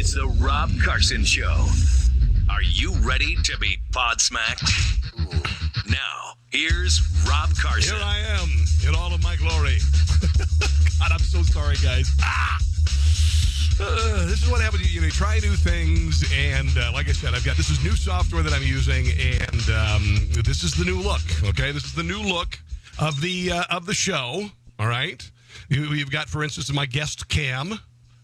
It's the Rob Carson Show. Are you ready to be podsmacked? Now, here's Rob Carson. Here I am in all of my glory. God, I'm so sorry, guys. This is what happens. You try new things, and like I said, this is new software that I'm using, and this is the new look. Okay, this is the new look of the show. All right, you've got, for instance, my guest cam.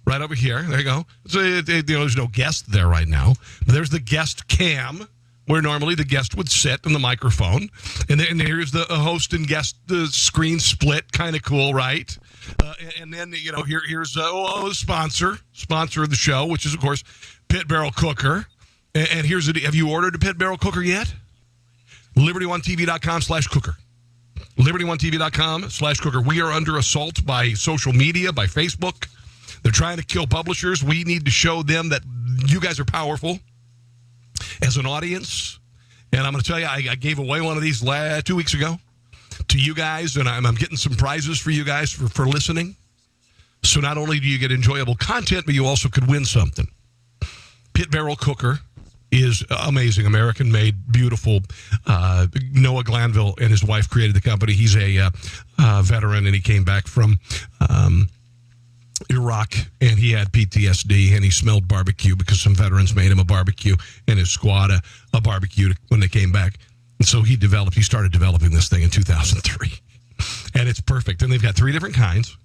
Right over here. There you go. So there's no guest there right now. But there's the guest cam, where normally the guest would sit in the microphone. And here's the host and guest screen split. Kind of cool, right? And then, here's the sponsor of the show, which is, of course, Pit Barrel Cooker. And here's have you ordered a Pit Barrel Cooker yet? LibertyOneTV.com/cooker. LibertyOneTV.com/cooker. We are under assault by social media, by Facebook. They're trying to kill publishers. We need to show them that you guys are powerful as an audience. And I'm going to tell you, I gave away one of these 2 weeks ago to you guys, and I'm getting some prizes for you guys for listening. So not only do you get enjoyable content, but you also could win something. Pit Barrel Cooker is amazing, American-made, beautiful. Noah Glanville and his wife created the company. He's a veteran, and he came back from Iraq, and he had PTSD, and he smelled barbecue because some veterans made him a barbecue, and his squad a barbecue when they came back. And so he started developing this thing in 2003, and it's perfect. And they've got 3 different kinds,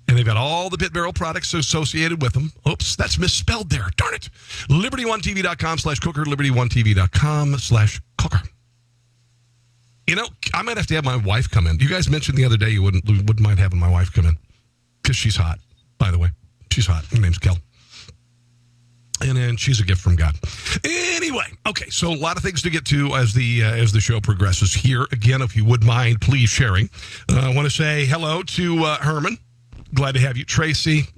and they've got all the Pit Barrel products associated with them. Oops, that's misspelled there. Darn it. LibertyOneTV.com/cooker, LibertyOneTV.com/cooker. I might have to have my wife come in. You guys mentioned the other day you wouldn't mind having my wife come in because she's hot. By the way, she's hot. Her name's Kel. And then she's a gift from God. Anyway, okay, so a lot of things to get to as the show progresses here. Again, if you would mind, please sharing. I want to say hello to Herman. Glad to have you. Tracy.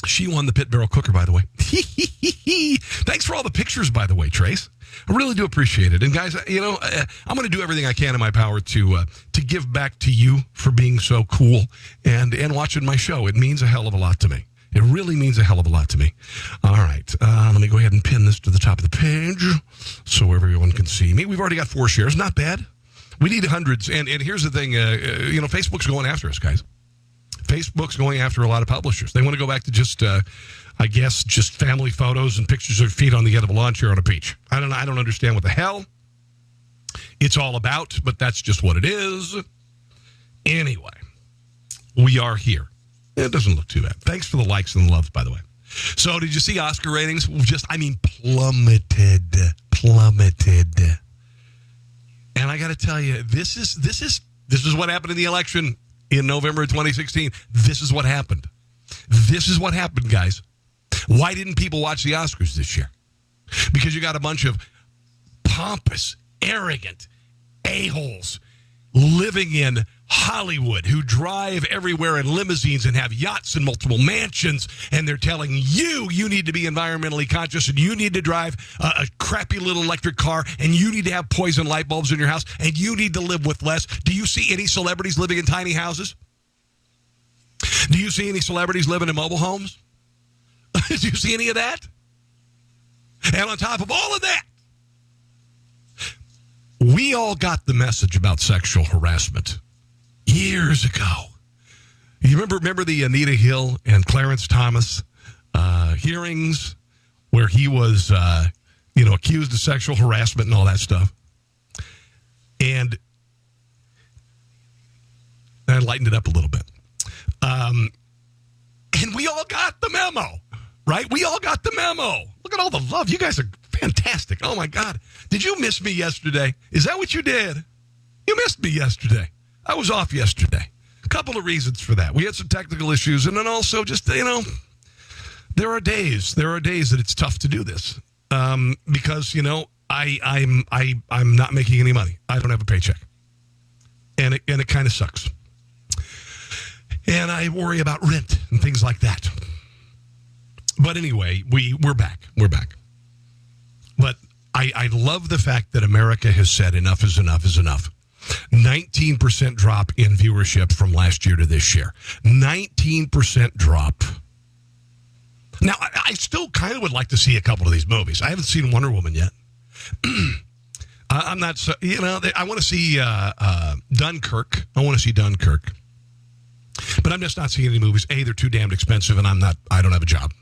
She won the Pit Barrel Cooker, by the way. Thanks for all the pictures, by the way, Trace. I really do appreciate it. And guys, I'm going to do everything I can in my power to give back to you for being so cool and watching my show. It means a hell of a lot to me. It really means a hell of a lot to me. All right. Let me go ahead and pin this to the top of the page so everyone can see me. We've already got 4 shares. Not bad. We need hundreds. And here's the thing. Facebook's going after us, guys. Facebook's going after a lot of publishers. They want to go back to just family photos and pictures of feet on the end of a lawn chair on a beach. I don't understand what the hell it's all about, but that's just what it is. Anyway, we are here. It doesn't look too bad. Thanks for the likes and the loves, by the way. So did you see Oscar ratings? Plummeted. And I got to tell you, this is what happened in the election in November of 2016. This is what happened. This is what happened, guys. Why didn't people watch the Oscars this year? Because you got a bunch of pompous, arrogant a-holes living in Hollywood who drive everywhere in limousines and have yachts and multiple mansions, and they're telling you need to be environmentally conscious and you need to drive a crappy little electric car and you need to have poison light bulbs in your house and you need to live with less. Do you see any celebrities living in tiny houses? Do you see any celebrities living in mobile homes? Do you see any of that? And on top of all of that, we all got the message about sexual harassment years ago. You remember the Anita Hill and Clarence Thomas hearings where he was, accused of sexual harassment and all that stuff? And I lightened it up a little bit. And we all got the memo, right? We all got the memo. Look at all the love. You guys are fantastic. Oh, my God. Did you miss me yesterday? Is that what you did? You missed me yesterday. I was off yesterday. A couple of reasons for that. We had some technical issues, and then also just, there are days that it's tough to do this because, I'm not making any money. I don't have a paycheck, and it kind of sucks. And I worry about rent and things like that. But anyway, we're back. We're back. But I love the fact that America has said enough is enough is enough. 19% drop in viewership from last year to this year. 19% drop. Now, I still kind of would like to see a couple of these movies. I haven't seen Wonder Woman yet. I'm not, I want to see Dunkirk. I want to see Dunkirk. But I'm just not seeing any movies. A, they're too damned expensive, and I don't have a job.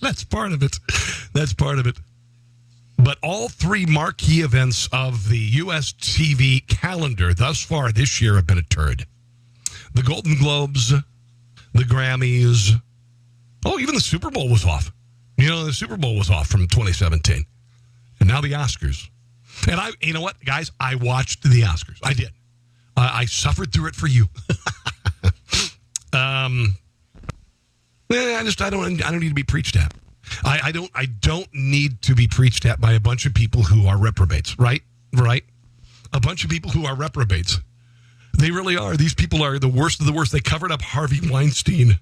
That's part of it. But all three marquee events of the U.S. TV calendar thus far this year have been a turd. The Golden Globes, the Grammys. Oh, even the Super Bowl was off. The Super Bowl was off from 2017. And now the Oscars. And you know what, guys? I watched the Oscars. I did. I suffered through it for you. I don't need to be preached at. I don't need to be preached at by a bunch of people who are reprobates, right? A bunch of people who are reprobates. They really are. These people are the worst of the worst. They covered up Harvey Weinstein.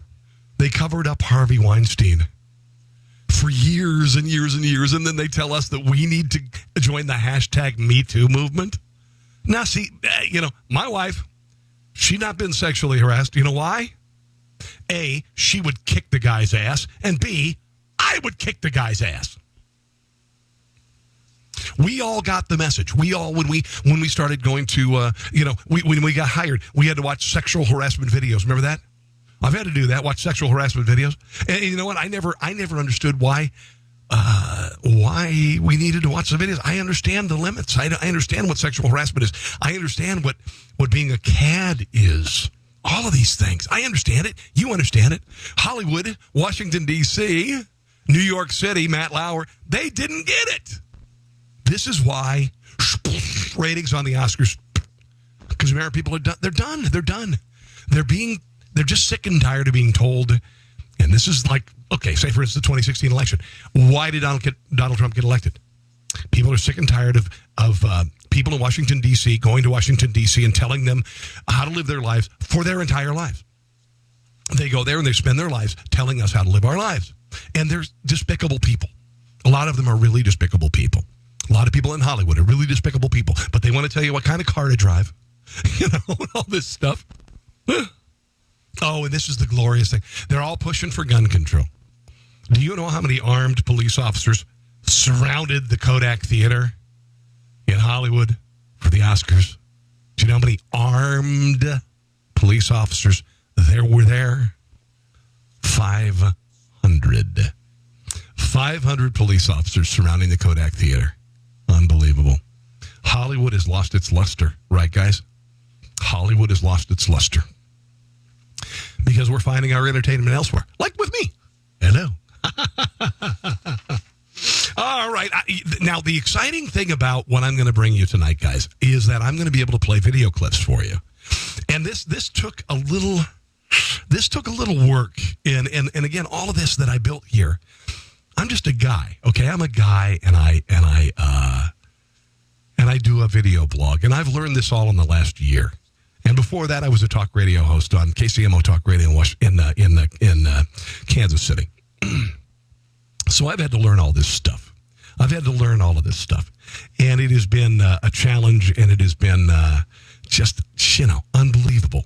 For years and years and years, and then they tell us that we need to join the hashtag #MeToo movement. Now, see, my wife, she's not been sexually harassed. You know why? A, she would kick the guy's ass, and B, I would kick the guy's ass. We all got the message. We all, when we started going to, when we got hired, we had to watch sexual harassment videos. Remember that? I've had to do that, watch sexual harassment videos. And you know what? I never understood why we needed to watch the videos. I understand the limits. I understand what sexual harassment is. I understand what being a cad is. All of these things. I understand it. You understand it. Hollywood, Washington, D.C., New York City, Matt Lauer, they didn't get it. This is why ratings on the Oscars, because American people are done. They're done. They're just sick and tired of being told, and this is like, okay, say for instance, the 2016 election. Why did Donald Trump get elected? People are sick and tired of people in Washington, D.C., going to Washington, D.C. and telling them how to live their lives for their entire lives. They go there and they spend their lives telling us how to live our lives. And they're despicable people. A lot of them are really despicable people. A lot of people in Hollywood are really despicable people, but they want to tell you what kind of car to drive, all this stuff. Oh, and this is the glorious thing. They're all pushing for gun control. Do you know how many armed police officers surrounded the Kodak Theater in Hollywood for the Oscars? Do you know how many armed police officers were there? 500. 500 police officers surrounding the Kodak Theater. Unbelievable. Hollywood has lost its luster, right, guys? Hollywood has lost its luster. Because we're finding our entertainment elsewhere. Like with me. Hello. All right. Now, the exciting thing about what I'm going to bring you tonight, guys, is that I'm going to be able to play video clips for you. And this took a little work. And again, all of this that I built here, I'm just a guy. Okay, I'm a guy, and I do a video blog, and I've learned this all in the last year. And before that, I was a talk radio host on KCMO Talk Radio in Kansas City. So I've had to learn all this stuff. And it has been a challenge, and it has been just, unbelievable.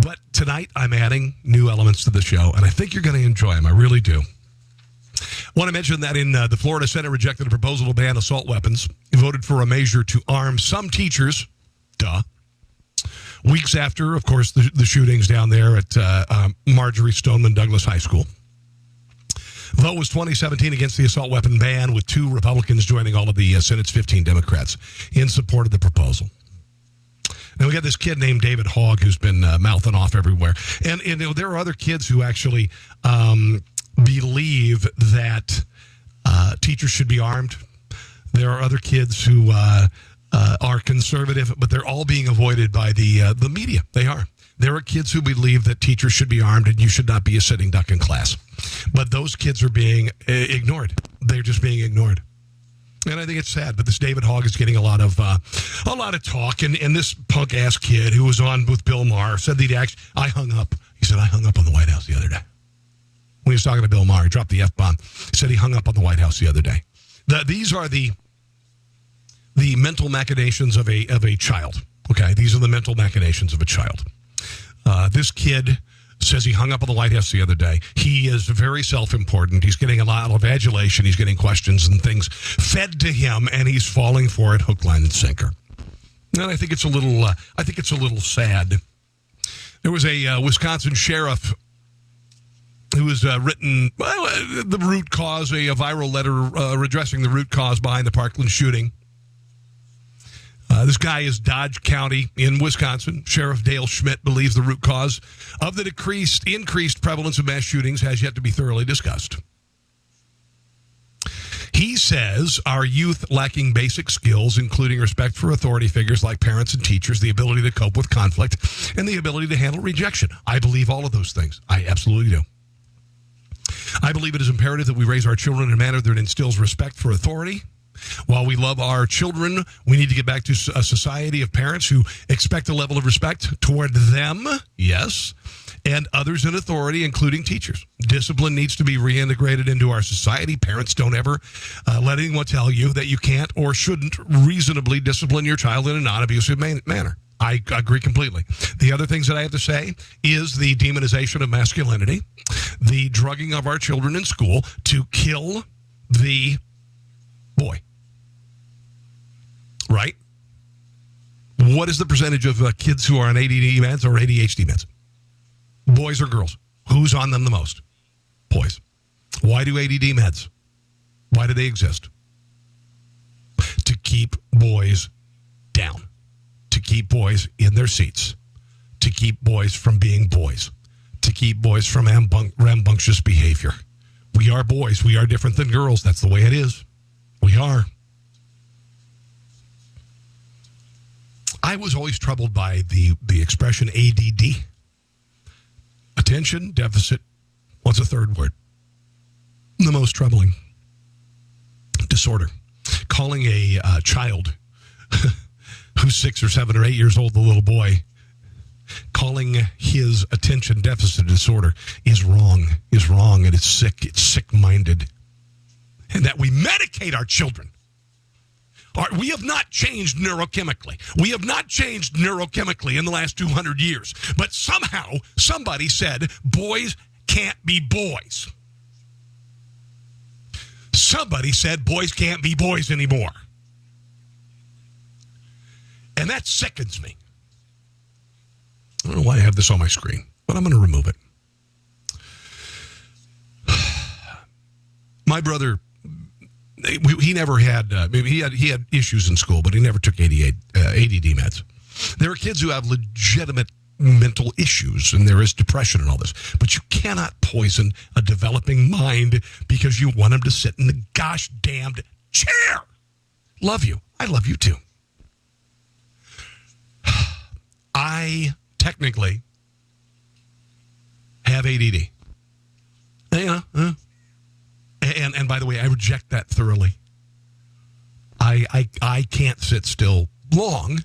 But tonight, I'm adding new elements to the show, and I think you're going to enjoy them. I really do. I want to mention that in the Florida Senate rejected a proposal to ban assault weapons. It voted for a measure to arm some teachers. Weeks after, of course, the shootings down there at Marjorie Stoneman Douglas High School. Vote was 2017 against the assault weapon ban, with 2 Republicans joining all of the Senate's 15 Democrats in support of the proposal. Now, we got this kid named David Hogg who's been mouthing off everywhere. And there are other kids who actually believe that teachers should be armed. There are other kids who are conservative, but they're all being avoided by the media. They are. There are kids who believe that teachers should be armed and you should not be a sitting duck in class. But those kids are being ignored. They're just being ignored. And I think it's sad, but this David Hogg is getting a lot of talk. And this punk-ass kid who was on with Bill Maher said that I hung up. He said, I hung up on the White House the other day. When he was talking to Bill Maher, he dropped the F-bomb. He said he hung up on the White House the other day. These are the mental machinations of a child. Okay, these are the mental machinations of a child. This kid says he hung up on the White House the other day. He is very self-important. He's getting a lot of adulation. He's getting questions and things fed to him, and he's falling for it hook, line, and sinker. And I think it's a little sad. There was a Wisconsin sheriff who was written the root cause, a viral letter addressing the root cause behind the Parkland shooting. This guy is Dodge County in Wisconsin. Sheriff Dale Schmidt believes the root cause of the increased prevalence of mass shootings has yet to be thoroughly discussed. He says our youth lacking basic skills, including respect for authority figures like parents and teachers, the ability to cope with conflict, and the ability to handle rejection. I believe all of those things. I absolutely do. I believe it is imperative that we raise our children in a manner that instills respect for authority. While we love our children, we need to get back to a society of parents who expect a level of respect toward them, yes, and others in authority, including teachers. Discipline needs to be reintegrated into our society. Parents, don't ever let anyone tell you that you can't or shouldn't reasonably discipline your child in a non-abusive manner. I agree completely. The other things that I have to say is the demonization of masculinity, the drugging of our children in school to kill the boy. Right? What is the percentage of kids who are on ADD meds or ADHD meds? Boys or girls? Who's on them the most? Boys. Why do ADD meds? Why do they exist? To keep boys down. To keep boys in their seats. To keep boys from being boys. To keep boys from rambunctious behavior. We are boys. We are different than girls. That's the way it is. We are. I was always troubled by the expression ADD. Attention deficit. What's a third word? The most troubling. Disorder. Calling a child who's 6 or 7 or 8 years old, the little boy, calling his attention deficit disorder is wrong, and it's sick. It's sick-minded. And that we medicate our children. We have not changed neurochemically. We have not changed neurochemically in the last 200 years. But somehow, somebody said, boys can't be boys. Somebody said boys can't be boys anymore. And that sickens me. I don't know why I have this on my screen, but I'm going to remove it. My brother, he never had, he had issues in school, but he never took ADD meds. There are kids who have legitimate mental issues, and there is depression and all this, but you cannot poison a developing mind because you want him to sit in the gosh damned chair. Love you. I love you too. I technically have ADD. And by the way, I reject that thoroughly. I can't sit still long.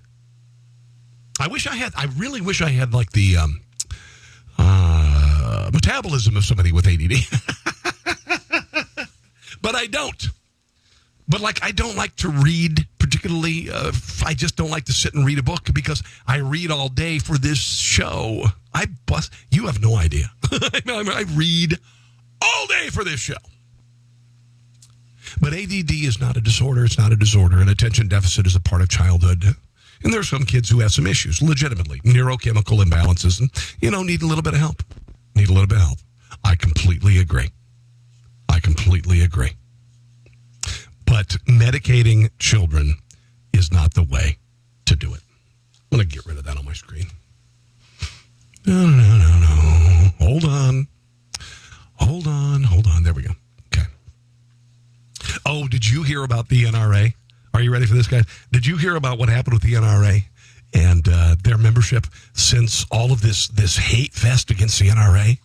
I really wish I had like the metabolism of somebody with ADD. But I don't. But like, I don't like to read particularly. I just don't like to sit and read a book because I read all day for this show. You have no idea. I read all day for this show. But ADD is not a disorder. It's not a disorder. And attention deficit is a part of childhood. And there are some kids who have some issues, legitimately, neurochemical imbalances, and, need a little bit of help. Need a little bit of help. I completely agree. But medicating children is not the way to do it. I'm going to get rid of that on my screen. No. Hold on. There we go. Okay. Oh, did you hear about the NRA? Are you ready for this, guys? Did you hear about what happened with the NRA and their membership since all of this hate fest against the NRA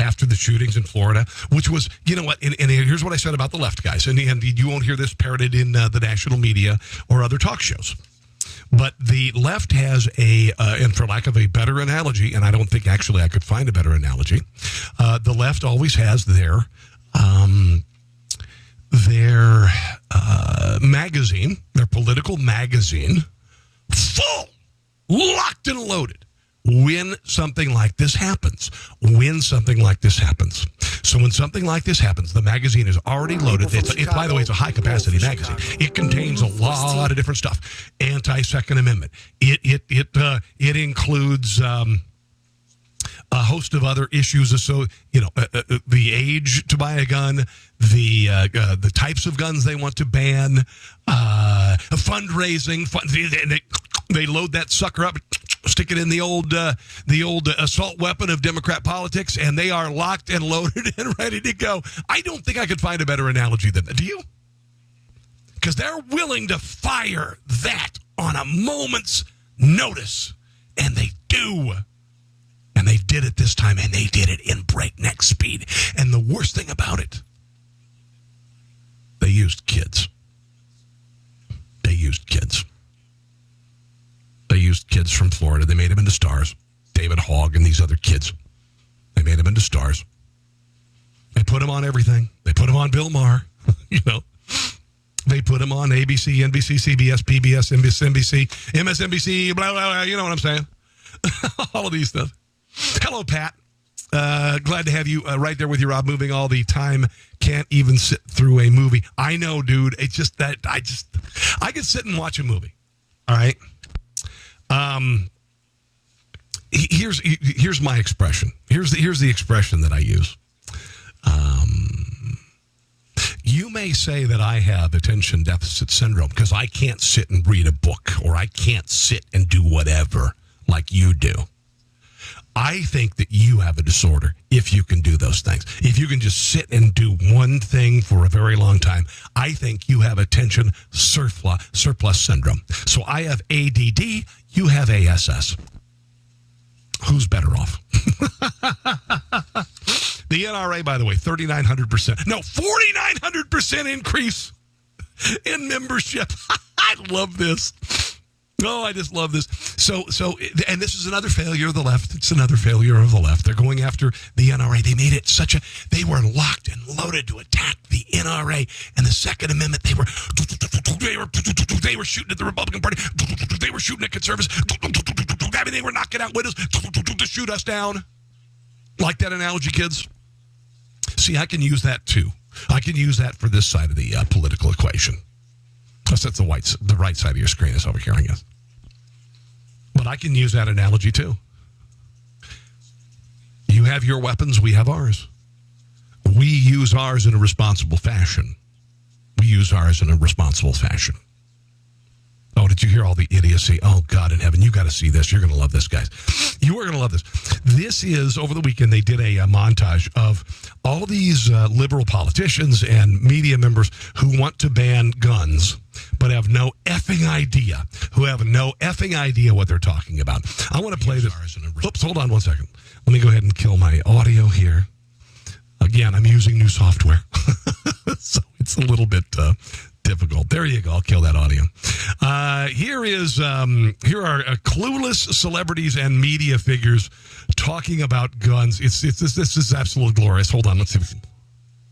after the shootings in Florida? Which was, you know what, and here's what I said about the left, guys, and you won't hear this parroted in the national media or other talk shows. But the left has and for lack of a better analogy, and I don't think actually I could find a better analogy, the left always has their magazine, their political magazine, full, locked and loaded when something like this happens. So when something like this happens, the magazine is already loaded. By the way, it's a high-capacity magazine. It contains a lot of different stuff. Anti-Second Amendment. It includes a host of other issues. So, the age to buy a gun, the types of guns they want to ban, fundraising. They load that sucker up, stick it in the old assault weapon of Democrat politics, and they are locked and loaded and ready to go. I don't think I could find a better analogy than that. Do you? Because they're willing to fire that on a moment's notice, and they do. And they did it this time, and they did it in breakneck speed. And the worst thing about it, they used kids. They used kids from Florida. They made them into stars. David Hogg and these other kids. They made them into stars. They put them on everything. They put them on Bill Maher. They put them on ABC, NBC, CBS, PBS, NBC, MSNBC, blah, blah, blah. You know what I'm saying? All of these stuff. Hello, Pat. Glad to have you right there with you, Rob. Moving all the time. Can't even sit through a movie. I know, dude. It's just that I could sit and watch a movie. All right. Here's my expression. Here's the expression that I use. You may say that I have attention deficit syndrome because I can't sit and read a book, or I can't sit and do whatever like you do. I think that you have a disorder if you can do those things. If you can just sit and do one thing for a very long time, I think you have attention surplus syndrome. So I have ADD, you have ASS. Who's better off? The NRA, by the way, 3,900%. No, 4,900% increase in membership. I love this. Oh, I just love this. So, and this is another failure of the left. It's another failure of the left. They're going after the NRA. They made it they were locked and loaded to attack the NRA and the Second Amendment. They were shooting at the Republican Party. They were shooting at conservatives. I mean, they were knocking out windows to shoot us down. Like that analogy, kids? See, I can use that too. I can use that for this side of the political equation. Plus, that's the right side of your screen is over here, I guess. But I can use that analogy too. You have your weapons, we have ours. We use ours in a responsible fashion. Oh, did you hear all the idiocy? Oh, God in heaven, you got to see this. You're going to love this, guys. You are going to love this. This is, over the weekend, they did a montage of all these liberal politicians and media members who want to ban guns, but have no effing idea, what they're talking about. I want to play this. Oops, hold on one second. Let me go ahead and kill my audio here. Again, I'm using new software, so it's a little bit difficult. There you go. I'll kill that audio. Here are clueless celebrities and media figures talking about guns. This is absolutely glorious. Hold on. Let's see.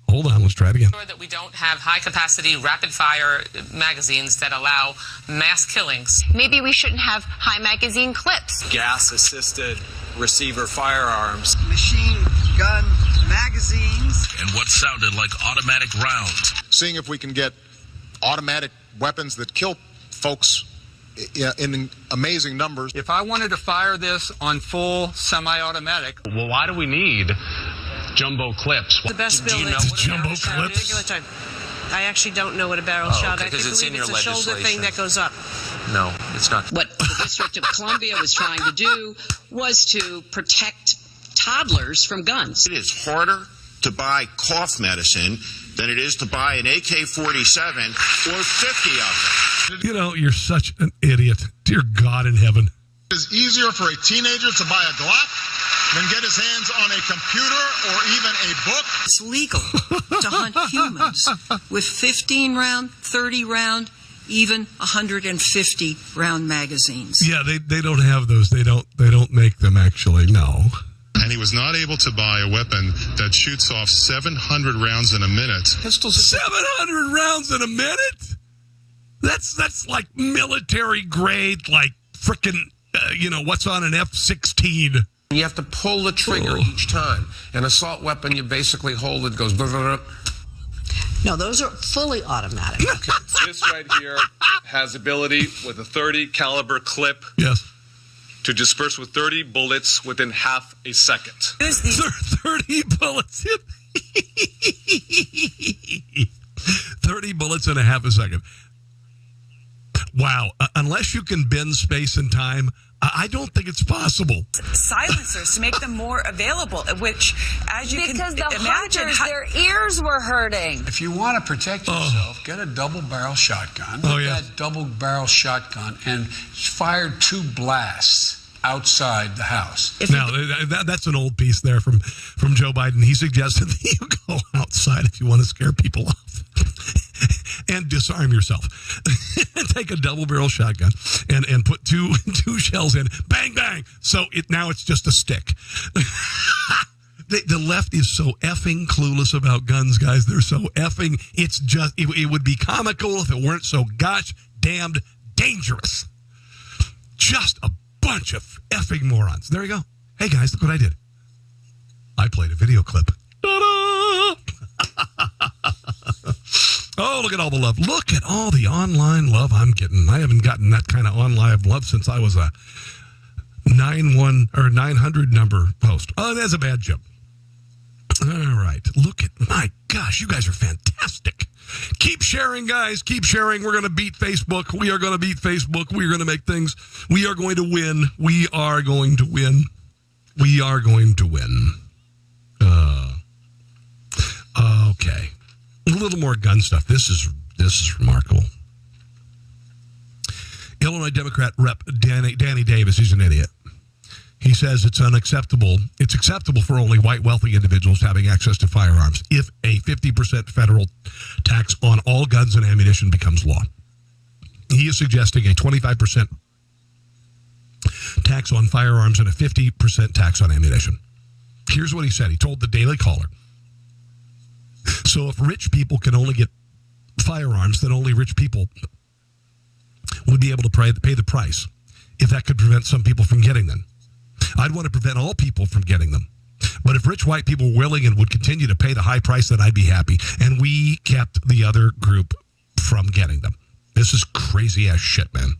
Let's try it again. That we don't have high-capacity, rapid-fire magazines that allow mass killings. Maybe we shouldn't have high-magazine clips. Gas-assisted receiver firearms. Machine gun magazines. And what sounded like automatic rounds. Seeing if we can get automatic weapons that kill folks in amazing numbers. If I wanted to fire this on full semi-automatic, well, why do we need jumbo clips? The best building. Jumbo clips? I actually don't know what a barrel shot. Okay, I think it's in your it's a shoulder thing that goes up. No, it's not. What the District of Columbia was trying to do was to protect toddlers from guns. It is harder to buy cough medicine than it is to buy an AK-47 or 50 of them. You know, you're such an idiot. Dear God in heaven. It's easier for a teenager to buy a Glock than get his hands on a computer or even a book. It's legal to hunt humans with 15-round, 30-round, even 150-round magazines. Yeah, they don't have those. They don't make them, actually. No. And he was not able to buy a weapon that shoots off 700 rounds in a minute. Pistols. 700 rounds in a minute? That's like military grade, like frickin' what's on an F-16. You have to pull the trigger each time. An assault weapon, you basically hold it, goes... Blah, blah, blah. No, those are fully automatic. Okay. This right here has ability with a 30 caliber clip. Yes. To disperse with 30 bullets within half a second. 30 bullets. 30 bullets in a half a second. Wow. Unless you can bend space and time, I don't think it's possible. Silencers to make them more available, which, as you because can the imagine, hunters, their ears were hurting. If you want to protect yourself, get a double-barrel shotgun. Oh, yeah. That double-barrel shotgun and fire 2 blasts outside the house. Now, that's an old piece there from Joe Biden. He suggested that you go outside if you want to scare people off and disarm yourself. Take a double-barrel shotgun and put two shells in. Bang, bang. So now it's just a stick. The left is so effing clueless about guns, guys. They're so effing. It's just, it would be comical if it weren't so gosh damned dangerous. Just a bunch of effing morons. There you go. Hey, guys, look what I did. I played a video clip. Ta-da! Oh, look at all the love. Look at all the online love I'm getting. I haven't gotten that kind of online love since I was a 900 number host. Oh, that's a bad joke. All right. Look at, my gosh, you guys are fantastic. Keep sharing, guys. Keep sharing. We're going to beat Facebook. We are going to beat Facebook. We are going to make things. We are going to win. We are going to win. We are going to win. Okay. A little more gun stuff. This is remarkable. Illinois Democrat Rep Danny Davis, he's an idiot. He says it's unacceptable. It's acceptable for only white wealthy individuals having access to firearms if a 50% federal tax on all guns and ammunition becomes law. He is suggesting a 25% tax on firearms and a 50% tax on ammunition. Here's what he said. He told the Daily Caller. So if rich people can only get firearms, then only rich people would be able to pay the price if that could prevent some people from getting them. I'd want to prevent all people from getting them. But if rich white people were willing and would continue to pay the high price, then I'd be happy. And we kept the other group from getting them. This is crazy ass shit, man.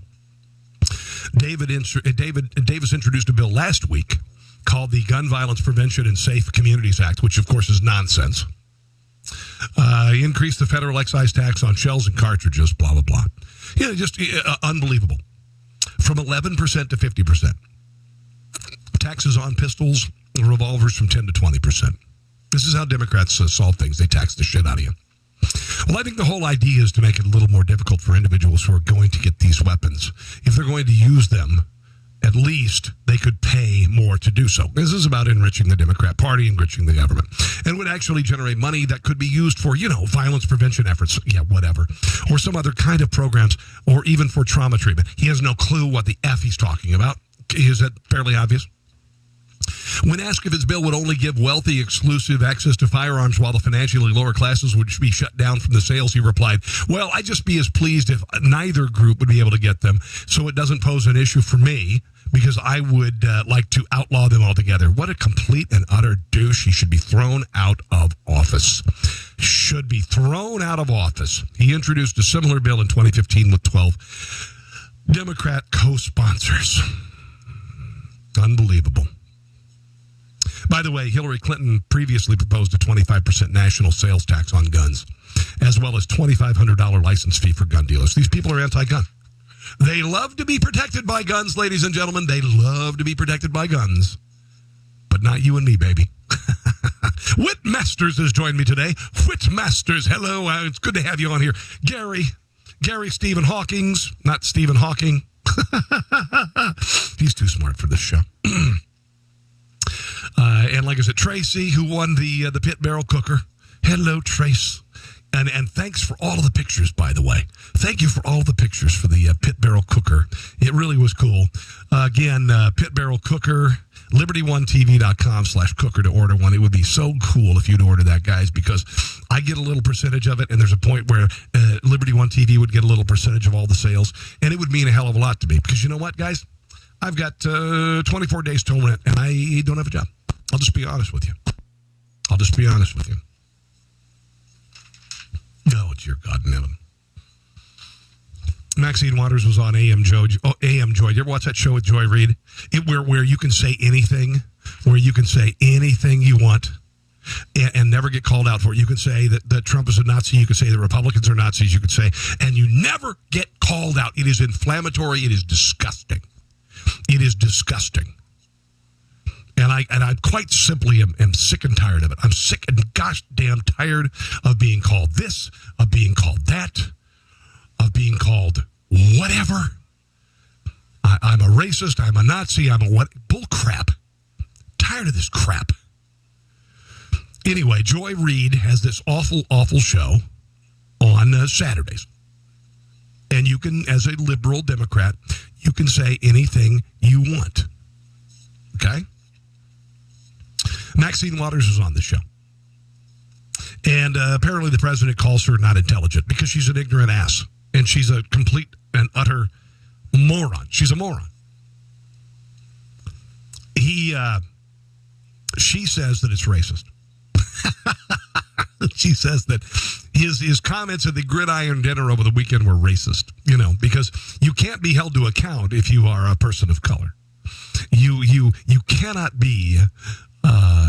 Davis introduced a bill last week called the Gun Violence Prevention and Safe Communities Act, which of course is nonsense. He increased the federal excise tax on shells and cartridges, blah, blah, blah. Yeah, just unbelievable. From 11% to 50%. Taxes on pistols and revolvers from 10 to 20%. This is how Democrats solve things. They tax the shit out of you. Well, I think the whole idea is to make it a little more difficult for individuals who are going to get these weapons. If they're going to use them, at least they could pay more to do so. This is about enriching the Democrat Party, enriching the government, and would actually generate money that could be used for, violence prevention efforts, whatever, or some other kind of programs, or even for trauma treatment. He has no clue what the F he's talking about. Is that fairly obvious? When asked if his bill would only give wealthy exclusive access to firearms while the financially lower classes would be shut down from the sales, he replied, well, I'd just be as pleased if neither group would be able to get them, so it doesn't pose an issue for me, because I would like to outlaw them altogether. What a complete and utter douche. He should be thrown out of office. Should be thrown out of office. He introduced a similar bill in 2015 with 12 Democrat co-sponsors. Unbelievable. By the way, Hillary Clinton previously proposed a 25% national sales tax on guns, as well as $2,500 license fee for gun dealers. These people are anti-gun. They love to be protected by guns, ladies and gentlemen. They love to be protected by guns. But not you and me, baby. Whit Masters has joined me today. Whit Masters, hello. It's good to have you on here. Gary Stephen Hawkins, not Stephen Hawking. He's too smart for this show. And like I said, Tracy, who won the pit barrel cooker. Hello, Trace. And thanks for all of the pictures, by the way. Thank you for all of the pictures for the pit barrel cooker. It really was cool. Again, pit barrel cooker, liberty1tv.com/cooker to order one. It would be so cool if you'd order that, guys, because I get a little percentage of it, and there's a point where Liberty One TV would get a little percentage of all the sales, and it would mean a hell of a lot to me. Because you know what, guys? I've got 24 days till rent, and I don't have a job. I'll just be honest with you. No, it's your God in heaven. Maxine Waters was on AM Joy. You ever watch that show with Joy Reid? Where you can say anything, you want and never get called out for it. You can say that Trump is a Nazi. You can say the Republicans are Nazis. You could say, and you never get called out. It is inflammatory. It is disgusting. And I quite simply am sick and tired of it. I'm sick and gosh damn tired of being called this, of being called that, of being called whatever. I'm a racist. I'm a Nazi. I'm a what? Bull crap. Tired of this crap. Anyway, Joy Reid has this awful, awful show on Saturdays. And you can, as a liberal Democrat, you can say anything you want. Okay? Maxine Waters is on the show. And apparently the president calls her not intelligent because she's an ignorant ass. And she's a complete and utter moron. She's a moron. She says that it's racist. She says that his comments at the Gridiron Dinner over the weekend were racist, because you can't be held to account if you are a person of color. You cannot be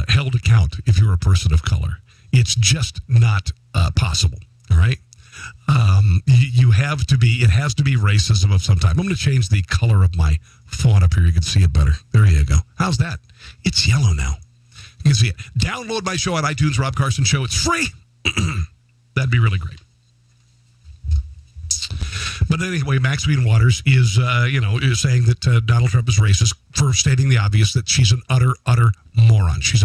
held account if you're a person of color. It's just not possible. All right. It has to be racism of some type. I'm going to change the color of my font up here. You can see it better. There you go. How's that? It's yellow now. You can see it. Download my show on iTunes, Rob Carson Show. It's free. That'd be really great. But anyway, Maxine Waters is saying that Donald Trump is racist for stating the obvious, that she's an utter moron. She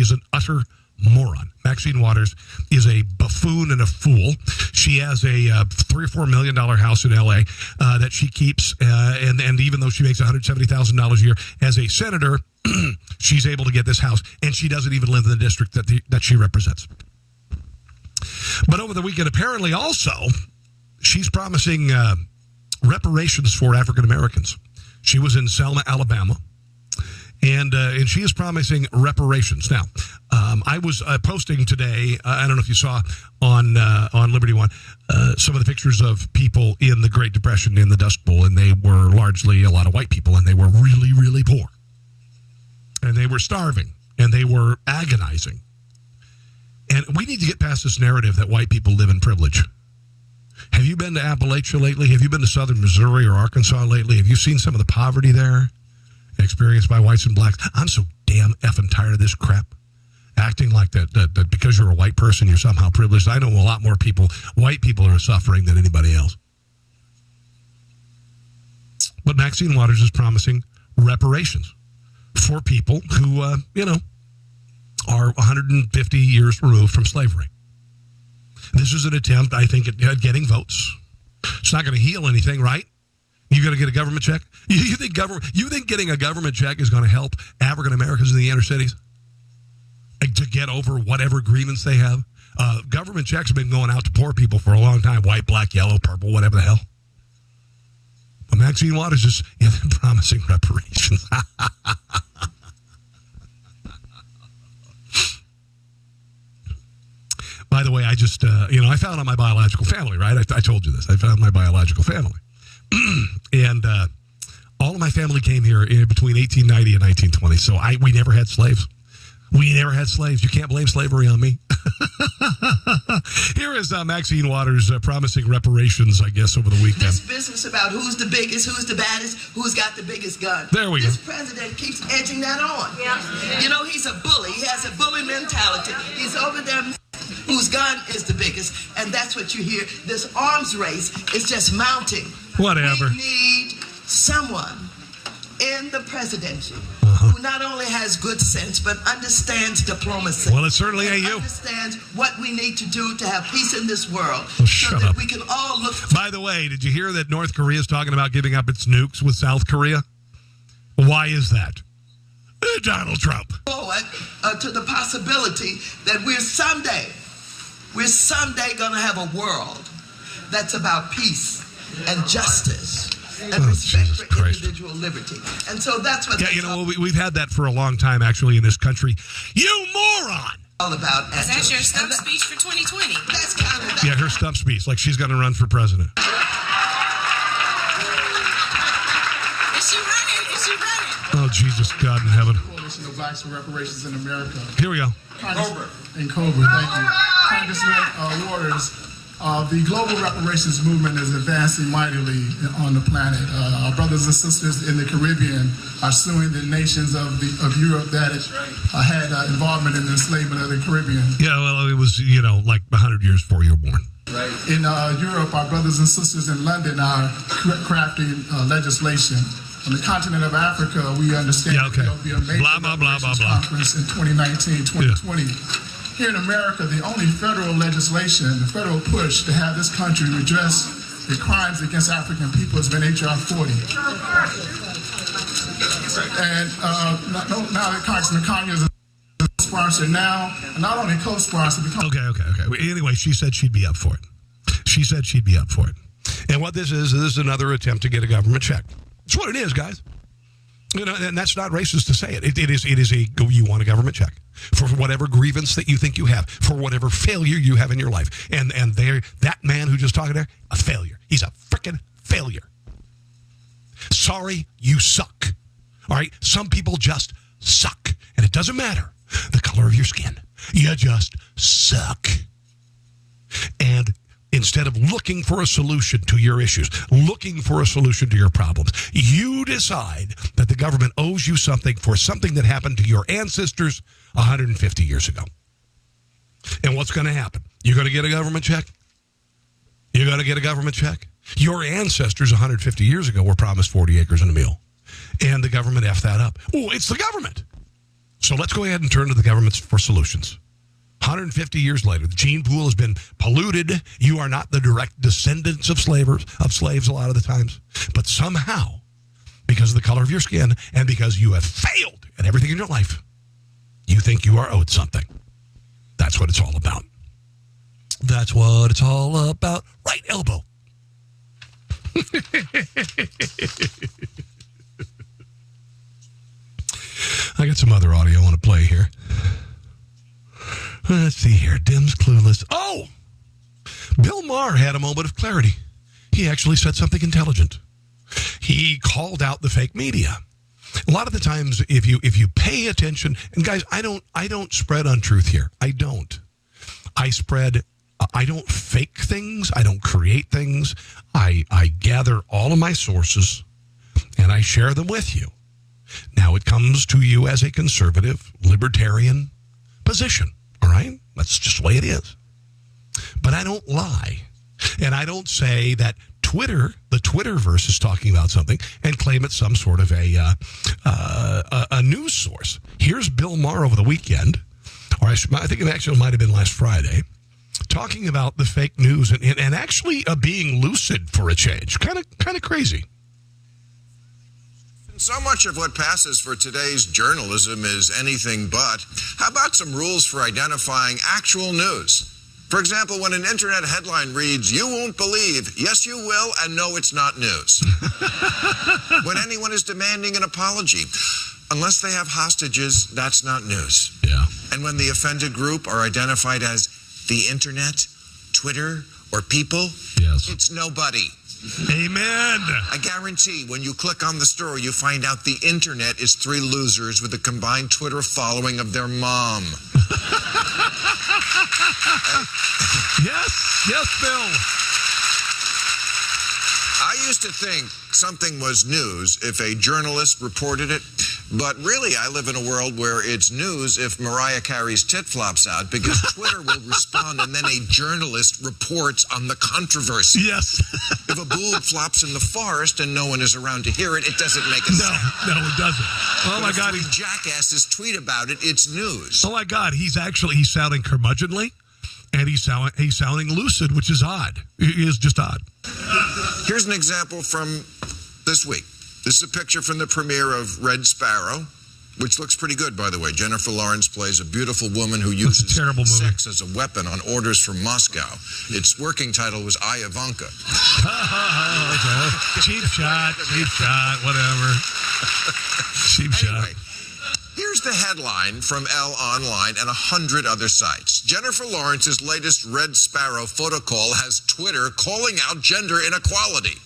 is an utter moron. Maxine Waters is a buffoon and a fool. She has a $3 or $4 million house in L.A. That she keeps, and even though she makes $170,000 a year as a senator, she's able to get this house, and she doesn't even live in the district that she represents. But over the weekend, apparently also, she's promising reparations for African Americans. She was in Selma, Alabama, and she is promising reparations. Now, I was posting today, I don't know if you saw on Liberty One, some of the pictures of people in the Great Depression in the Dust Bowl, and they were largely a lot of white people, and they were really, really poor. And they were starving, and they were agonizing. And we need to get past this narrative that white people live in privilege. Have you been to Appalachia lately? Have you been to southern Missouri or Arkansas lately? Have you seen some of the poverty there experienced by whites and blacks? I'm so damn effing tired of this crap. Acting like that because you're a white person, you're somehow privileged. I know a lot more white people are suffering than anybody else. But Maxine Waters is promising reparations for people who, are 150 years removed from slavery. This is an attempt, I think, at getting votes. It's not going to heal anything, right? You're going to get a government check? You think getting a government check is going to help African Americans in the inner cities to get over whatever grievance they have? Government checks have been going out to poor people for a long time. White, black, yellow, purple, whatever the hell. But Maxine Waters is promising reparations. By the way, I just, I found out my biological family, right? I told you this. I found my biological family. And all of my family came here between 1890 and 1920. So we never had slaves. You can't blame slavery on me. Here is Maxine Waters promising reparations, I guess, over the weekend. This business about who's the biggest, who's the baddest, who's got the biggest gun. There we go. This president keeps edging that on. Yeah. He's a bully. He has a bully mentality. He's over there whose gun is the biggest, and that's what you hear. This arms race is just mounting. Whatever. We need someone in the presidency who not only has good sense but understands diplomacy. Well, it certainly ain't you. Understands what we need to do to have peace in this world, shut up. We can all look. By the way, did you hear that North Korea is talking about giving up its nukes with South Korea? Why is that? Donald Trump. Forward to the possibility that we're someday going to have a world that's about peace and justice and respect for individual liberty. And so that's what we've had that for a long time, actually, in this country. You moron! All about. Is that your stump speech for 2020? That's kind of Yeah, her stump speech, like she's going to run for president. Is she running? Is she running? Oh, Jesus, God in heaven. Coalition of Blacks for Reparations in America. Here we go. In Cobra, thank you. Congressman Waters, the global reparations movement is advancing mightily on the planet. Our brothers and sisters in the Caribbean are suing the nations of Europe that had involvement in the enslavement of the Caribbean. Yeah, well, it was, like 100 years before you were born. Right. In Europe, our brothers and sisters in London are crafting legislation. On the continent of Africa, we understand there will be a major conference in 2019, 2020. Here in America, the only federal legislation, the federal push to have this country redress the crimes against African people has been H.R. 40. And now that Congressman Conyers is a sponsor now, and not only co-sponsor. Okay. Anyway, she said she'd be up for it. And what this is another attempt to get a government check. That's what it is, guys. And that's not racist to say it. It is you want a government check for whatever grievance that you think you have, for whatever failure you have in your life. And that man who just talked there, a failure. He's a freaking failure. Sorry, you suck. All right? Some people just suck. And it doesn't matter the color of your skin. You just suck. And instead of looking for a solution to your issues, looking for a solution to your problems, you decide that the government owes you something for something that happened to your ancestors 150 years ago. And what's going to happen? You're going to get a government check? You're going to get a government check? Your ancestors 150 years ago were promised 40 acres and a mule. And the government effed that up. Oh, it's the government. So let's go ahead and turn to the government for solutions. 150 years later, the gene pool has been polluted. You are not the direct descendants of slaves a lot of the times. But somehow, because of the color of your skin and because you have failed at everything in your life, you think you are owed something. That's what it's all about. That's what it's all about. Right elbow. I got some other audio I want to play here. Let's see here. Dim's clueless. Oh! Bill Maher had a moment of clarity. He actually said something intelligent. He called out the fake media. A lot of the times, if you pay attention, and guys, I don't spread untruth here. I don't. I don't fake things. I don't create things. I gather all of my sources and I share them with you. Now it comes to you as a conservative, libertarian position. All right? That's just the way it is. But I don't lie. And I don't say that the Twitterverse is talking about something and claim it's some sort of a news source. Here's Bill Maher over the weekend, or I think it actually might have been last Friday, talking about the fake news and actually being lucid for a change. Kind of crazy. So much of what passes for today's journalism is anything but. How about some rules for identifying actual news? For example, when an internet headline reads, "You won't believe," yes, you will, and no, it's not news. When anyone is demanding an apology, unless they have hostages, that's not news. Yeah. And when the offended group are identified as the internet, Twitter, or people, yes, it's nobody. Amen. I guarantee when you click on the story, you find out the internet is 3 losers with a combined Twitter following of their mom. Yes, Bill. I used to think something was news if a journalist reported it, but really I live in a world where it's news if Mariah Carey's tit flops out, because Twitter will respond and then a journalist reports on the controversy. Yes. If a boob flops in the forest and no one is around to hear it, it doesn't make a sound. No, it doesn't. Oh, my God. If 3 jackasses tweet about it, it's news. Oh, my God. He's sounding curmudgeonly, and he's sounding lucid, which is odd. It is just odd. Here's an example from this week. This is a picture from the premiere of Red Sparrow. which looks pretty good, by the way. Jennifer Lawrence plays a beautiful woman who uses sex as a weapon on orders from Moscow. Its working title was I, Ivanka. Cheap shot, whatever. Cheap shot. Here's the headline from Elle Online and 100 other sites. Jennifer Lawrence's latest Red Sparrow photo call has Twitter calling out gender inequality.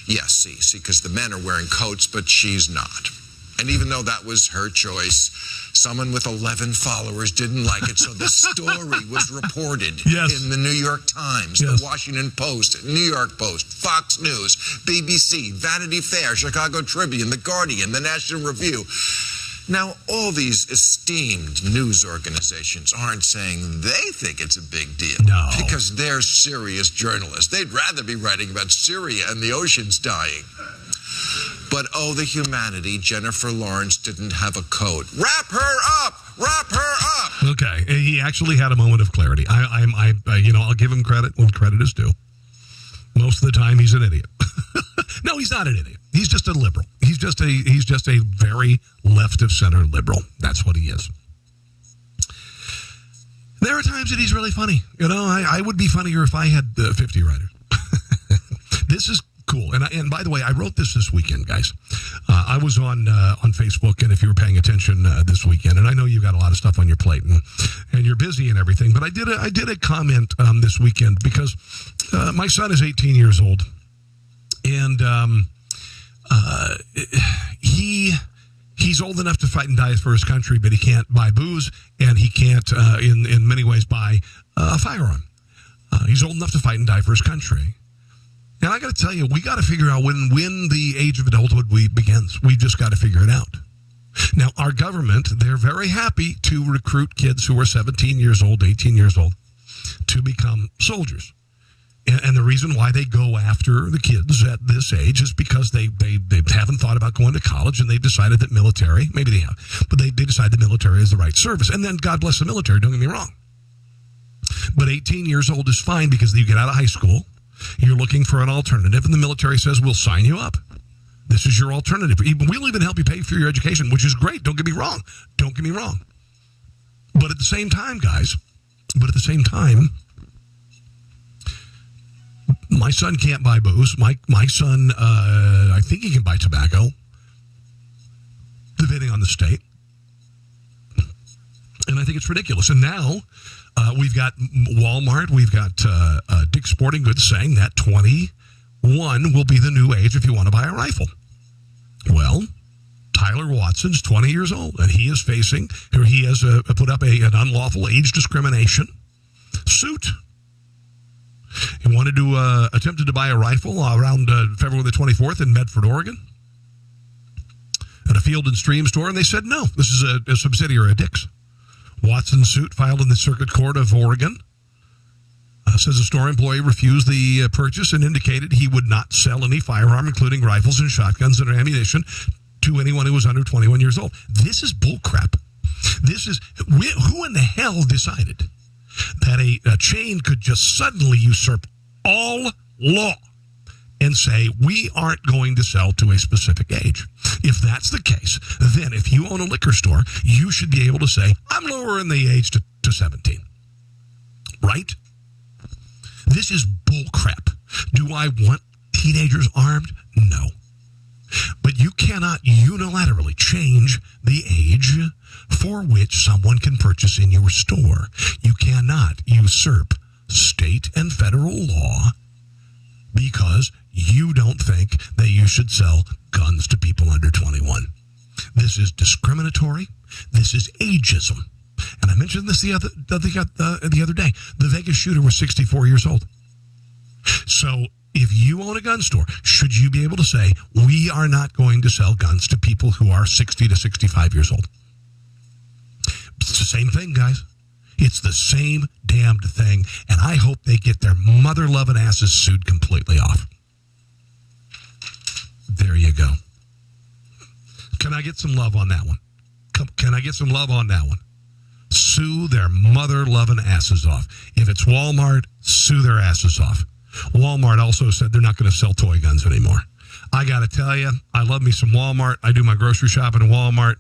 Yes, see, because the men are wearing coats, but she's not. And even though that was her choice, someone with 11 followers didn't like it, so the story was reported in the New York Times, the Washington Post, New York Post, Fox News, BBC, Vanity Fair, Chicago Tribune, The Guardian, The National Review. Now, all these esteemed news organizations aren't saying they think it's a big deal. No. Because they're serious journalists. They'd rather be writing about Syria and the oceans dying. But oh, the humanity, Jennifer Lawrence didn't have a coat. Wrap her up! Wrap her up! Okay, he actually had a moment of clarity. I'll give him credit when credit is due. Most of the time, he's an idiot. No, he's not an idiot. He's just a liberal. He's just a very left of center liberal. That's what he is. There are times that he's really funny. I would be funnier if I had 50 writers. This is cool. And by the way, I wrote this weekend, guys. I was on Facebook, and if you were paying attention this weekend, and I know you've got a lot of stuff on your plate, and you're busy and everything, but I did a comment this weekend because my son is 18 years old, and he's old enough to fight and die for his country, but he can't buy booze, and he can't, in many ways, buy a firearm. He's old enough to fight and die for his country. And I got to tell you, we got to figure out when the age of adulthood begins. We've just got to figure it out. Now, our government, they're very happy to recruit kids who are 17 years old, 18 years old, to become soldiers. And the reason why they go after the kids at this age is because they haven't thought about going to college, and they've decided that military, maybe they have, but they decide the military is the right service. And then God bless the military, don't get me wrong. But 18 years old is fine because you get out of high school, you're looking for an alternative, and the military says, we'll sign you up. This is your alternative. We'll even help you pay for your education, which is great. Don't get me wrong. But at the same time, guys, my son can't buy booze. My son, I think he can buy tobacco, depending on the state. And I think it's ridiculous. And now we've got Walmart, we've got Dick's Sporting Goods saying that 21 will be the new age if you want to buy a rifle. Well, Tyler Watson's 20 years old, and he has put up an unlawful age discrimination suit. He attempted to buy a rifle around February the 24th in Medford, Oregon, at a Field and Stream store, and they said no. This is a subsidiary of Dick's. Watson's suit filed in the Circuit Court of Oregon says a store employee refused the purchase and indicated he would not sell any firearm, including rifles and shotguns and ammunition, to anyone who was under 21 years old. This is bullcrap. Who in the hell decided that a chain could just suddenly usurp all law and say, we aren't going to sell to a specific age? If that's the case, then if you own a liquor store, you should be able to say, I'm lowering the age to 17. Right? This is bullcrap. Do I want teenagers armed? No. But you cannot unilaterally change the age for which someone can purchase in your store. You cannot usurp state and federal law because you don't think that you should sell guns to people under 21. This is discriminatory. This is ageism. And I mentioned this the other day. The Vegas shooter was 64 years old. So if you own a gun store, should you be able to say, we are not going to sell guns to people who are 60 to 65 years old? It's the same thing, guys. It's the same damned thing. And I hope they get their mother-loving asses sued completely off. There you go. Can I get some love on that one? Can I get some love on that one? Sue their mother-loving asses off. If it's Walmart, sue their asses off. Walmart also said they're not going to sell toy guns anymore. I got to tell you, I love me some Walmart. I do my grocery shopping at Walmart.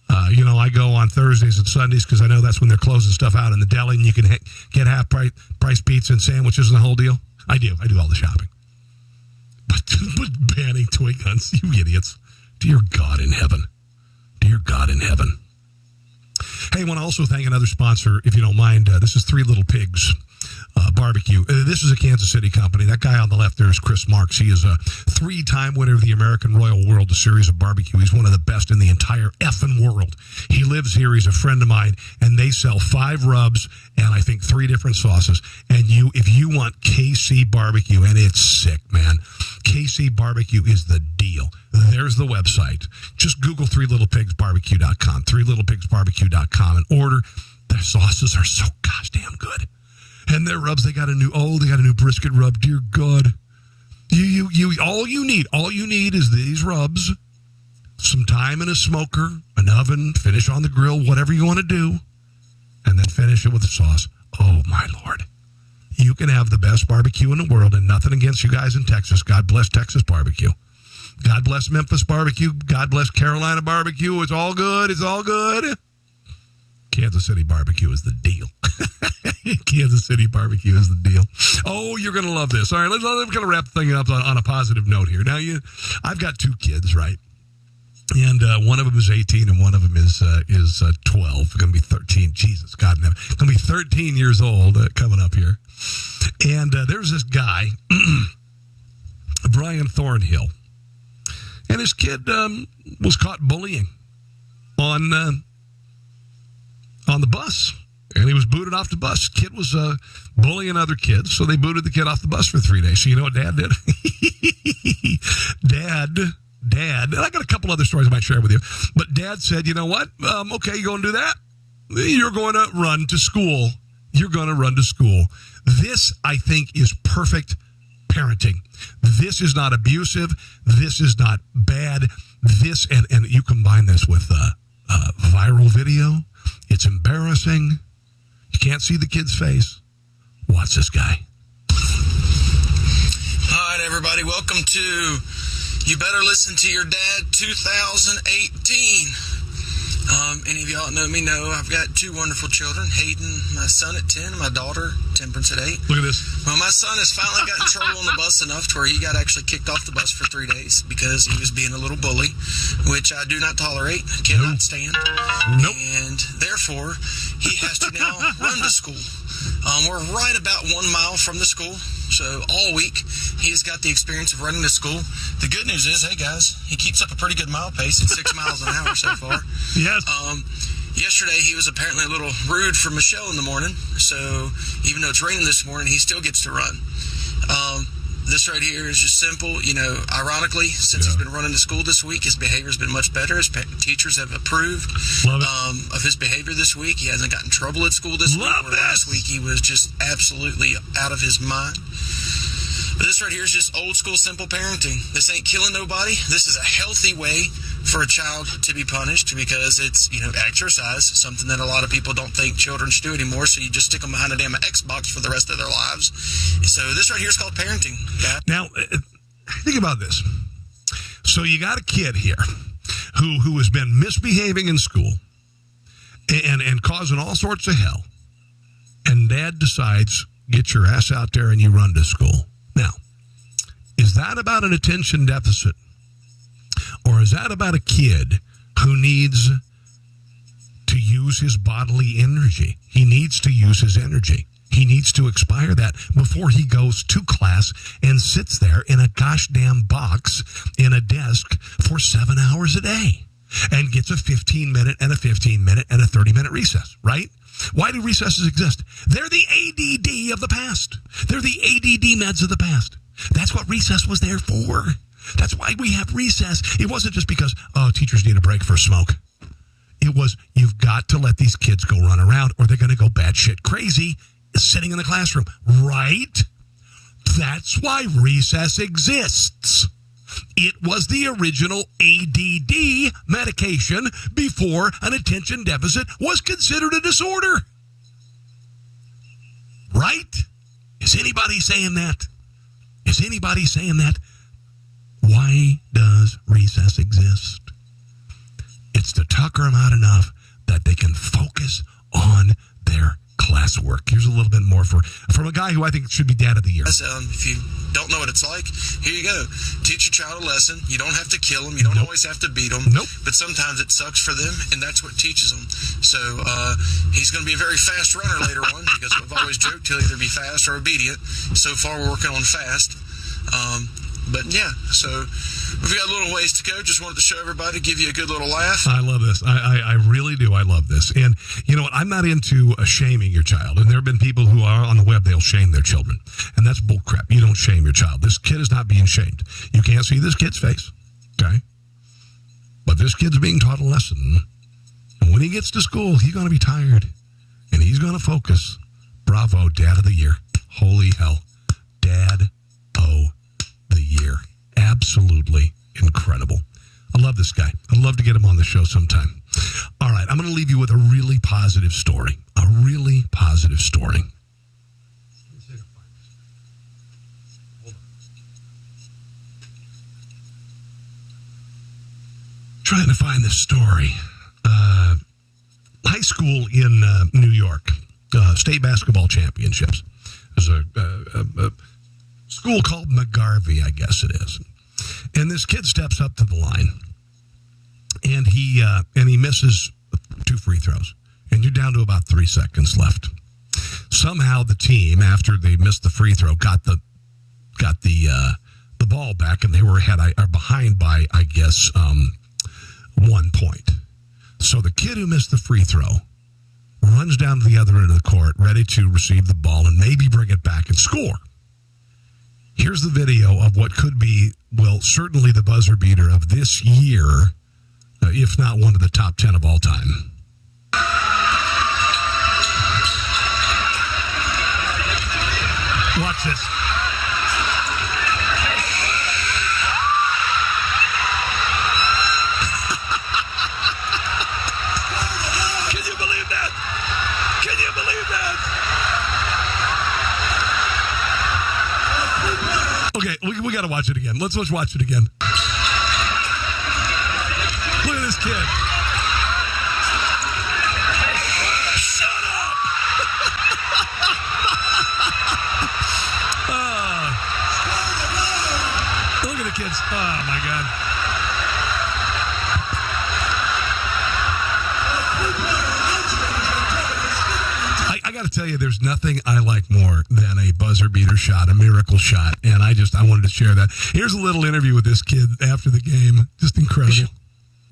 I go on Thursdays and Sundays because I know that's when they're closing stuff out in the deli, and you can get half price pizza and sandwiches and the whole deal. I do all the shopping. But banning toy guns, you idiots. Dear God in heaven. Dear God in heaven. Hey, I want to also thank another sponsor, if you don't mind. This is Three Little Pigs Barbecue. This is a Kansas City company. That guy on the left there is Chris Marks. He is a 3-time winner of the American Royal World Series of Barbecue. He's one of the best in the entire effing world. He lives here. He's a friend of mine, and they sell 5 rubs and I think 3 different sauces. And if you want KC barbecue, and it's sick, man, KC barbecue is the deal. There's the website. Just Google 3littlepigsbarbecue.com, 3littlepigsbarbecue.com, and order. Their sauces are so gosh damn good. And their rubs, they got a new brisket rub. Dear God. All you need is these rubs, some time in a smoker, an oven, finish on the grill, whatever you want to do, and then finish it with the sauce. Oh, my Lord. You can have the best barbecue in the world, and nothing against you guys in Texas. God bless Texas barbecue. God bless Memphis barbecue. God bless Carolina barbecue. It's all good. It's all good. Kansas City barbecue is the deal. Kansas City barbecue is the deal. Oh, you're going to love this. All right, let's kind of wrap the thing up on a positive note here. Now, I've got 2 kids, right? And one of them is 18 and one of them is 12. Going to be 13. Jesus, God, no. Going to be 13 years old coming up here. And there's this guy, Brian Thornhill. And his kid was caught bullying on the bus. And he was booted off the bus. Kid was bullying other kids, so they booted the kid off the bus for 3 days. So you know what Dad did? Dad, and I got a couple other stories I might share with you, but Dad said, you know what? Okay, you going to do that? You're going to run to school. You're going to run to school. This, I think, is perfect parenting. This is not abusive. This is not bad. This, and you combine this with viral video. It's embarrassing. You can't see the kid's face. Watch this guy. All right, everybody. Welcome to You Better Listen to Your Dad 2018. Any of y'all know me know I've got 2 wonderful children. Hayden, my son at 10, and my daughter, Temperance at 8. Look at this. Well, my son has finally got in trouble on the bus enough to where he got actually kicked off the bus for 3 days because he was being a little bully, which I do not tolerate, cannot stand. Nope. And therefore, he has to now run to school. We're right about 1 mile from the school. So all week, he's got the experience of running to school. The good news is, hey guys, he keeps up a pretty good mile pace at 6 miles an hour so far. Yes. Yesterday, he was apparently a little rude for Michelle in the morning. So even though it's raining this morning, he still gets to run. This right here is just simple. Ironically, since he's been running to school this week, his behavior's been much better. His teachers have approved of his behavior this week. He hasn't gotten in trouble at school this week. Last week, he was just absolutely out of his mind. But this right here is just old school simple parenting. This ain't killing nobody. This is a healthy way for a child to be punished because it's, exercise, something that a lot of people don't think children should do anymore. So you just stick them behind a damn Xbox for the rest of their lives. So this right here is called parenting. Dad. Now, think about this. So you got a kid here who has been misbehaving in school and causing all sorts of hell. And Dad decides, get your ass out there and you run to school. Now, is that about an attention deficit? Or is that about a kid who needs to use his bodily energy? He needs to use his energy. He needs to expire that before he goes to class and sits there in a gosh damn box in a desk for 7 hours a day and gets a 15-minute and a 15-minute and a 30-minute recess, right? Why do recesses exist? They're the ADD of the past. They're the ADD meds of the past. That's what recess was there for. That's why we have recess. It wasn't just because, teachers need a break for a smoke. It was, you've got to let these kids go run around or they're going to go batshit crazy sitting in the classroom, right? That's why recess exists. It was the original ADD medication before an attention deficit was considered a disorder. Right? Is anybody saying that? Is anybody saying that? Why does recess exist? It's to tucker them out enough that they can focus on their classwork. Here's a little bit more from a guy who I think should be Dad of the Year. If you don't know what it's like, here you go. Teach your child a lesson. You don't have to kill them. You don't always have to beat them. But sometimes it sucks for them, and that's what teaches them. So he's going to be a very fast runner later on, because we've always joked he'll either be fast or obedient. So far, we're working on fast. But yeah, so we've got a little ways to go. Just wanted to show everybody, give you a good little laugh. I love this. I really do. I love this. And you know what? I'm not into shaming your child. And there have been people who are on the web, they'll shame their children. And that's bullcrap. You don't shame your child. This kid is not being shamed. You can't see this kid's face. Okay? But this kid's being taught a lesson. And when he gets to school, he's going to be tired. And he's going to focus. Bravo, Dad of the Year. Holy hell. Dad O the Year. Absolutely incredible. I love this guy. I'd love to get him on the show sometime. All right, I'm going to leave you with a really positive story. A really positive story. Trying to find this story. High school in New York, state basketball championships. There's a school called McGarvey, I guess it is. And this kid steps up to the line, and he misses 2 free throws. And you're down to about 3 seconds left. Somehow the team, after they missed the free throw, got the ball back, and they were behind by, I guess, 1 point. So the kid who missed the free throw runs down to the other end of the court, ready to receive the ball and maybe bring it back and score. Here's the video of what could be, well, certainly the buzzer beater of this year, if not one of the top 10 of all time. Watch this. Can you believe that? Can you believe that? Okay, we got to watch it again. Let's watch it again. Look at this kid. Shut up! Look at the kids. Oh, my God. I got to tell you, there's nothing I like more than a buzzer beater shot, a miracle shot, and I wanted to share that. Here's a little interview with this kid after the game. Just incredible.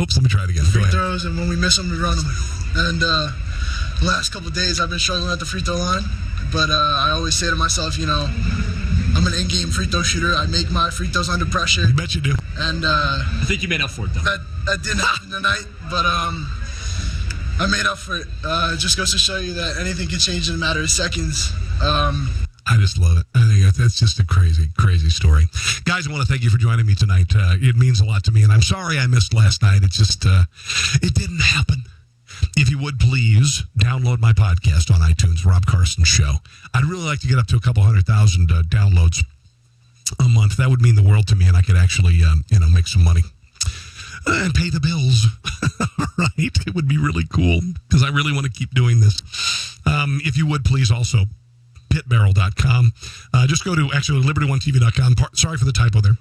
Oops, let me try it again. Free throws, and when we miss them, we run them. And the last couple of days, I've been struggling at the free throw line, but I always say to myself, you know, I'm an in-game free throw shooter. I make my free throws under pressure. You bet you do. And I think you made up for it, though. That didn't happen tonight, but I made up for it. It just goes to show you that anything can change in a matter of seconds. I just love it. I think that's just a crazy, crazy story. Guys, I want to thank you for joining me tonight. It means a lot to me, and I'm sorry I missed last night. It's just, it didn't happen. If you would, please download my podcast on iTunes, Rob Carson Show. I'd really like to get up to a couple 100,000 downloads a month. That would mean the world to me, and I could actually, make some money. And pay the bills, right? It would be really cool because I really want to keep doing this. If you would, please also, pitbarrel.com. Just go to, actually, liberty1tv.com. Sorry for the typo there.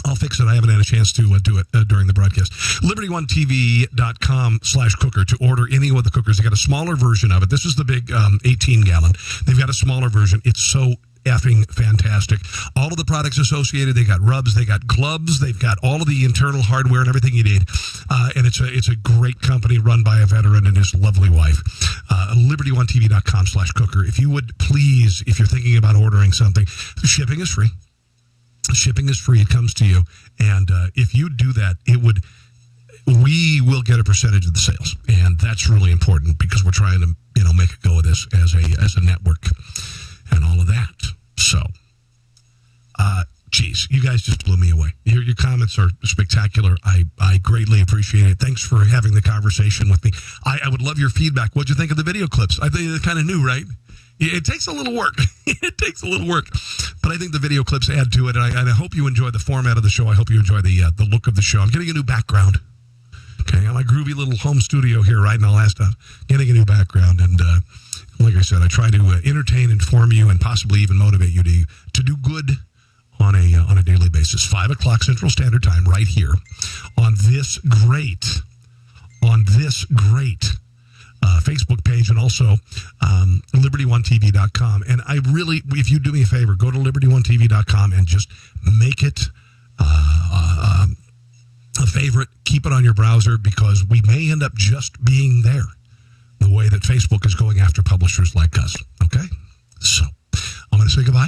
I'll fix it. I haven't had a chance to do it during the broadcast. liberty1tv.com/cooker to order any of the cookers. They got a smaller version of it. This is the big 18-gallon. They've got a smaller version. It's so effing fantastic. All of the products associated, they got rubs, they got gloves, they've got all of the internal hardware and everything you need. And it's a great company run by a veteran and his lovely wife. liberty1tv.com/cooker. If you would please, if you're thinking about ordering something, shipping is free. Shipping is free. It comes to you. And if you do that, we will get a percentage of the sales. And that's really important because we're trying to, make a go of this as a network and all of that. So, geez, you guys just blew me away. Your comments are spectacular. I greatly appreciate it. Thanks for having the conversation with me. I would love your feedback. What'd you think of the video clips? I think they're kind of new, right? It takes a little work. It takes a little work. But I think the video clips add to it. And I hope you enjoy the format of the show. I hope you enjoy the look of the show. I'm getting a new background. Okay, I got my groovy little home studio here, right, and all that stuff. Getting a new background, and like I said, I try to entertain, inform you, and possibly even motivate you to do good on a daily basis. 5 o'clock Central Standard Time, right here on this great Facebook page, and also LibertyOneTV.com. And I really, if you do me a favor, go to LibertyOneTV.com and just make it a favorite. Keep it on your browser, because we may end up just being there the way that Facebook is going after publishers like us. Okay? So I'm going to say goodbye.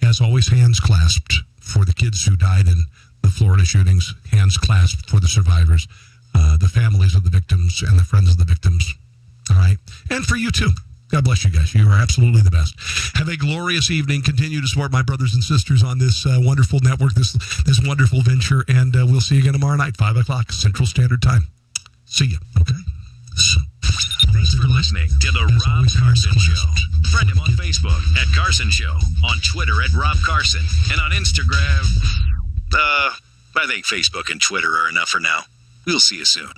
As always, hands clasped for the kids who died in the Florida shootings, hands clasped for the survivors, the families of the victims, and the friends of the victims. All right? And for you, too. God bless you guys. You are absolutely the best. Have a glorious evening. Continue to support my brothers and sisters on this wonderful network, this wonderful venture, and we'll see you again tomorrow night, 5 o'clock Central Standard Time. See you. Okay? So, thanks for listening to The Rob Carson Show. Friend him on Facebook at Carson Show, on Twitter at Rob Carson, and on Instagram, I think Facebook and Twitter are enough for now. We'll see you soon.